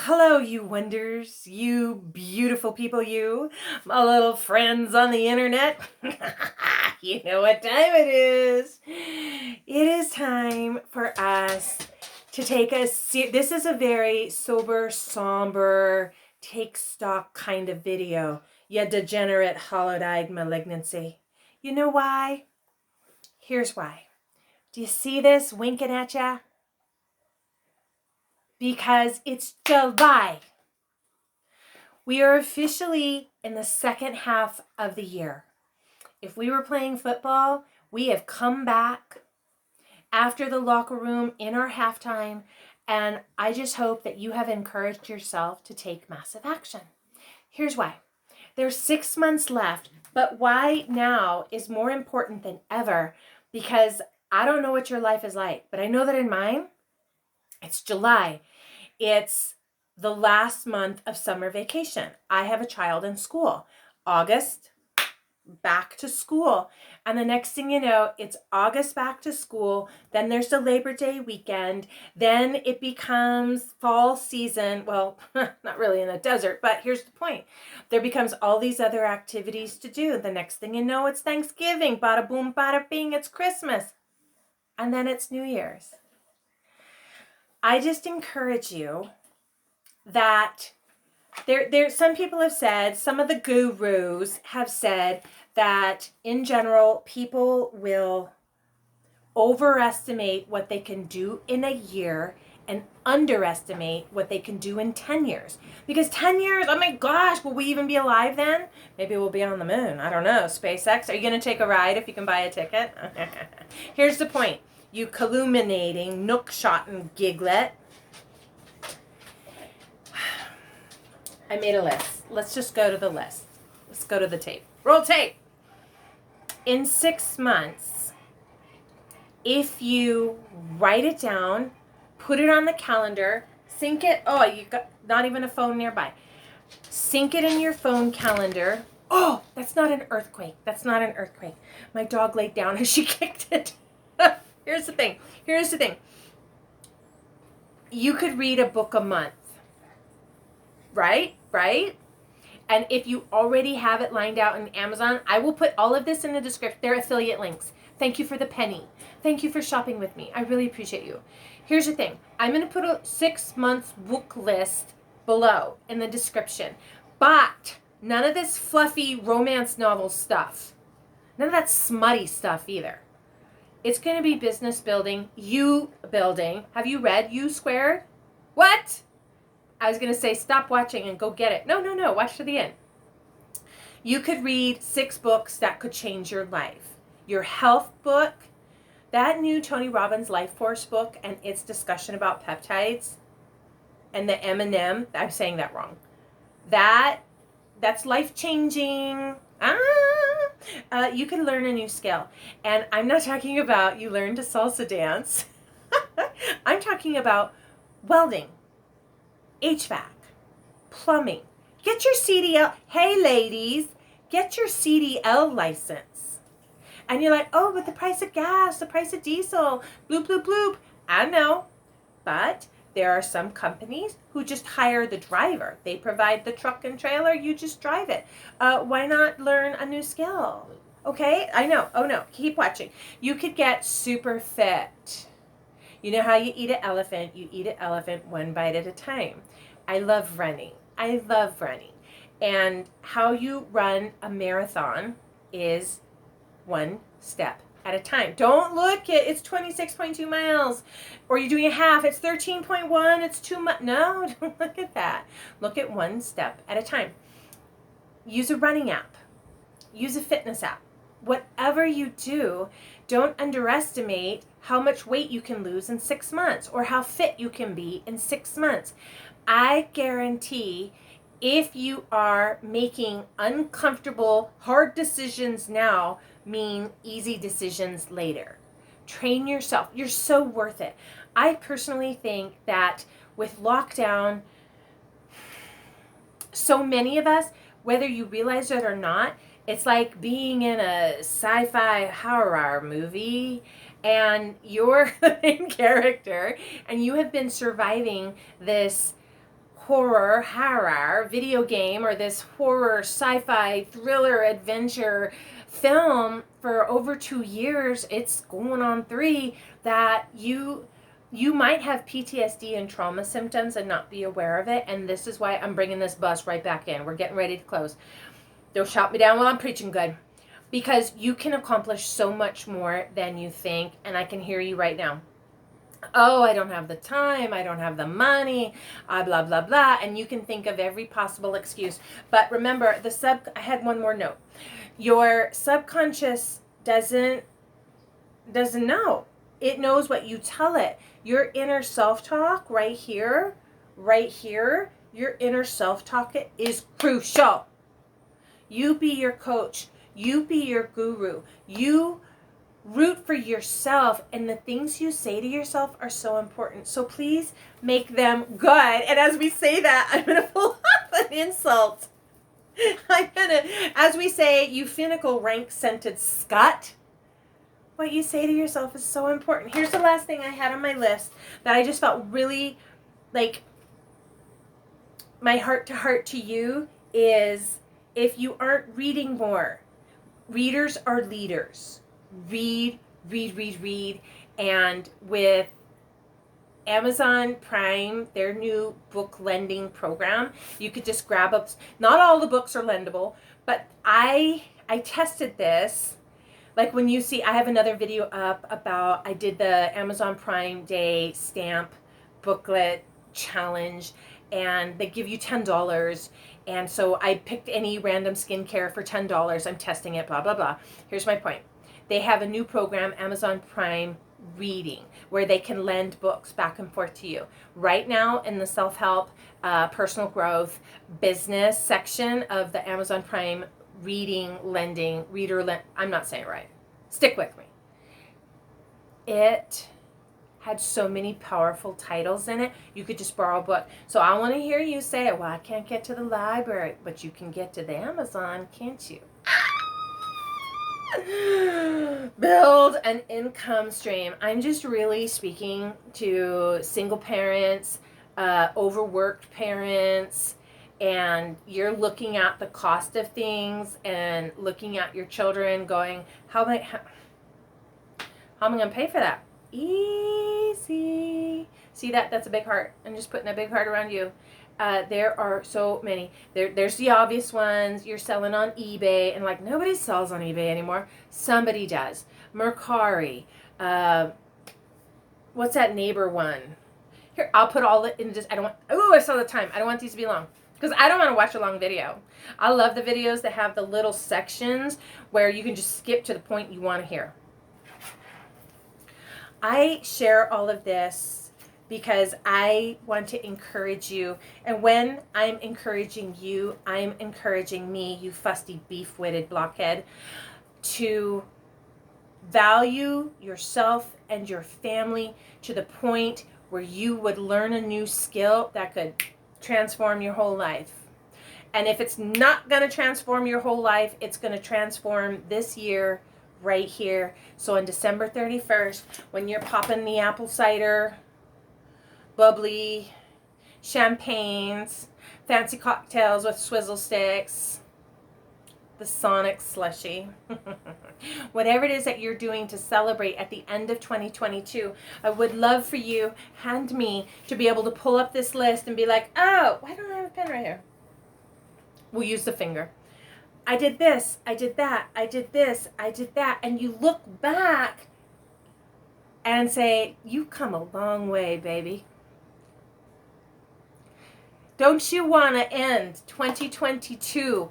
Hello, you wonders, you beautiful people, you, my little friends on the internet. You know what time it is. It is time for us to take this is a very sober, somber, take stock kind of video. You degenerate, hollow-eyed malignancy. You know why? Here's why. Do you see this winking at ya? Because it's July. We are officially in the second half of the year. If we were playing football, we have come back after the locker room in our halftime, and I just hope that you have encouraged yourself to take massive action. Here's why. There's 6 months left, but why now is more important than ever, because I don't know what your life is like, but I know that in mine, it's July. It's the last month of summer vacation. I have a child in school. August, back to school. And the next thing you know, it's August back to school. Then there's the Labor Day weekend. Then it becomes fall season. Well, not really in the desert, but here's the point. There becomes all these other activities to do. The next thing you know, it's Thanksgiving. Bada boom, bada bing, it's Christmas. And then it's New Year's. I just encourage you that there some people have said, some of the gurus have said that in general, people will overestimate what they can do in a year and underestimate what they can do in 10 years. Because 10 years, oh my gosh, will we even be alive then? Maybe we'll be on the moon. I don't know. SpaceX, are you going to take a ride if you can buy a ticket? Here's the point. You calluminating, nook-shotting giglet. I made a list. Let's just go to the list. Let's go to the tape. Roll tape. In 6 months, if you write it down, put it on the calendar, sync it. Oh, you got not even a phone nearby. Sync it in your phone calendar. Oh, that's not an earthquake. That's not an earthquake. My dog laid down and she kicked it. Here's the thing. You could read a book a month. Right? And if you already have it lined out in Amazon, I will put all of this in the description. They're affiliate links. Thank you for the penny. Thank you for shopping with me. I really appreciate you. Here's the thing. I'm going to put a 6 months book list below in the description. But none of this fluffy romance novel stuff. None of that smutty stuff either. It's going to be business building, you building. Have you read U Squared? What? I was going to say stop watching and go get it. No. Watch to the end. You could read 6 books that could change your life. Your health book, that new Tony Robbins Life Force book and its discussion about peptides and the M&M. I'm saying that wrong. That's life-changing. You can learn a new skill. And I'm not talking about you learn to salsa dance. I'm talking about welding. HVAC, plumbing. Get your CDL. Hey, ladies, get your CDL license. And you're like, oh, but the price of gas, the price of diesel, bloop, bloop, bloop. I know, but there are some companies who just hire the driver. They provide the truck and trailer. You just drive it. Why not learn a new skill? Okay, I know. Oh, no, keep watching. You could get super fit. You know how you eat an elephant? You eat an elephant one bite at a time. I love running. And how you run a marathon is one step at a time. Don't look at it's 26.2 miles. Or you're doing a half. It's 13.1. It's too much. No, don't look at that. Look at one step at a time. Use a running app. Use a fitness app. Whatever you do, don't underestimate how much weight you can lose in 6 months or how fit you can be in 6 months. I guarantee if you are making uncomfortable, hard decisions now, mean easy decisions later. Train yourself. You're so worth it. I personally think that with lockdown, so many of us, whether you realize it or not, it's like being in a sci-fi horror movie and you're the main character and you have been surviving this horror video game or this horror sci-fi thriller adventure film for over 2 years, it's going on 3, that you might have PTSD and trauma symptoms and not be aware of it. And this is why I'm bringing this bus right back in. We're getting ready to close. Don't shout me down while I'm preaching good, because you can accomplish so much more than you think. And I can hear you right now. Oh, I don't have the time, I don't have the money, blah, blah, blah. And you can think of every possible excuse. But remember, I had one more note. Your subconscious doesn't know. It knows what you tell it. Your inner self-talk right here, your inner self-talk is crucial. You be your coach. You be your guru. You root for yourself, and the things you say to yourself are so important. So please make them good. And as we say that, I'm going to pull up an insult. As we say, you finical rank-scented scut, what you say to yourself is so important. Here's the last thing I had on my list that I just felt really like my heart to you is, if you aren't reading more, readers are leaders. Read. And with Amazon Prime, their new book lending program, you could just grab up, not all the books are lendable, but I tested this. Like when you see, I have another video up about, I did the Amazon Prime Day stamp booklet challenge, and they give you $10. And so I picked any random skincare for $10. I'm testing it, blah, blah, blah. Here's my point. They have a new program, Amazon Prime Reading, where they can lend books back and forth to you. Right now in the self-help, personal growth, business section of the Amazon Prime Reading, lending, I'm not saying it right. Stick with me. It had so many powerful titles in it. You could just borrow a book. So I want to hear you say, well, I can't get to the library, but you can get to the Amazon, can't you? Build an income stream. I'm just really speaking to single parents, overworked parents, and you're looking at the cost of things and looking at your children going, how am I going to pay for that? Easy. See that? That's a big heart. I'm just putting a big heart around you. There are so many. There's the obvious ones. You're selling on eBay, and like nobody sells on eBay anymore. Somebody does. Mercari. What's that neighbor one? Here, I'll put all the in. Just I saw the time. I don't want these to be long because I don't want to watch a long video. I love the videos that have the little sections where you can just skip to the point you want to hear. I share all of this because I want to encourage you. And when I'm encouraging you, I'm encouraging me, you fusty beef-witted blockhead, to value yourself and your family to the point where you would learn a new skill that could transform your whole life. And if it's not going to transform your whole life, it's going to transform this year right here. So on December 31st, when you're popping the apple cider, bubbly, champagnes, fancy cocktails with swizzle sticks, the Sonic slushy, whatever it is that you're doing to celebrate at the end of 2022, I would love for you and me to be able to pull up this list and be like, oh, why don't I have a pen right here? We'll use the finger. I did this, I did that, I did this, I did that. And you look back and say, you come a long way, baby. Don't you want to end 2022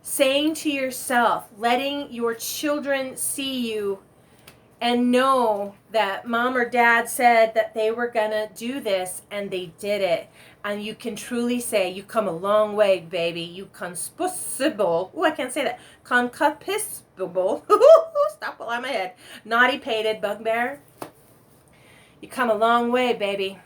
saying to yourself, letting your children see you and know that mom or dad said that they were going to do this and they did it. And you can truly say, you come a long way, baby. You concupiscible. Oh, I can't say that. Concupiscible. Stop while I'm ahead. Naughty pated bugbear. You come a long way, baby.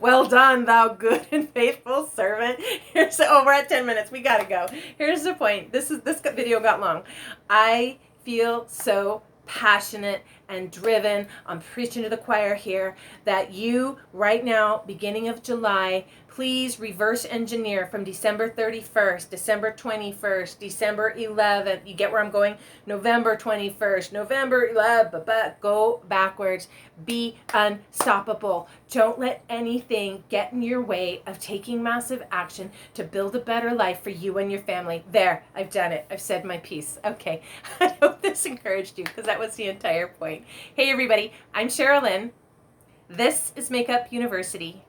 Well done, thou good and faithful servant. We're at 10 minutes. We gotta go. Here's the point. This video got long. I feel so passionate and driven. I'm preaching to the choir here that you right now, beginning of July, please reverse engineer from December 31st, December 21st, December 11th. You get where I'm going? November 21st, November 11th, go backwards. Be unstoppable. Don't let anything get in your way of taking massive action to build a better life for you and your family. There, I've done it. I've said my piece. Okay. I hope this encouraged you because that was the entire point. Hey, everybody. I'm Cherelynn. This is Makeup University.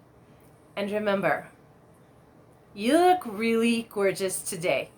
And remember, you look really gorgeous today.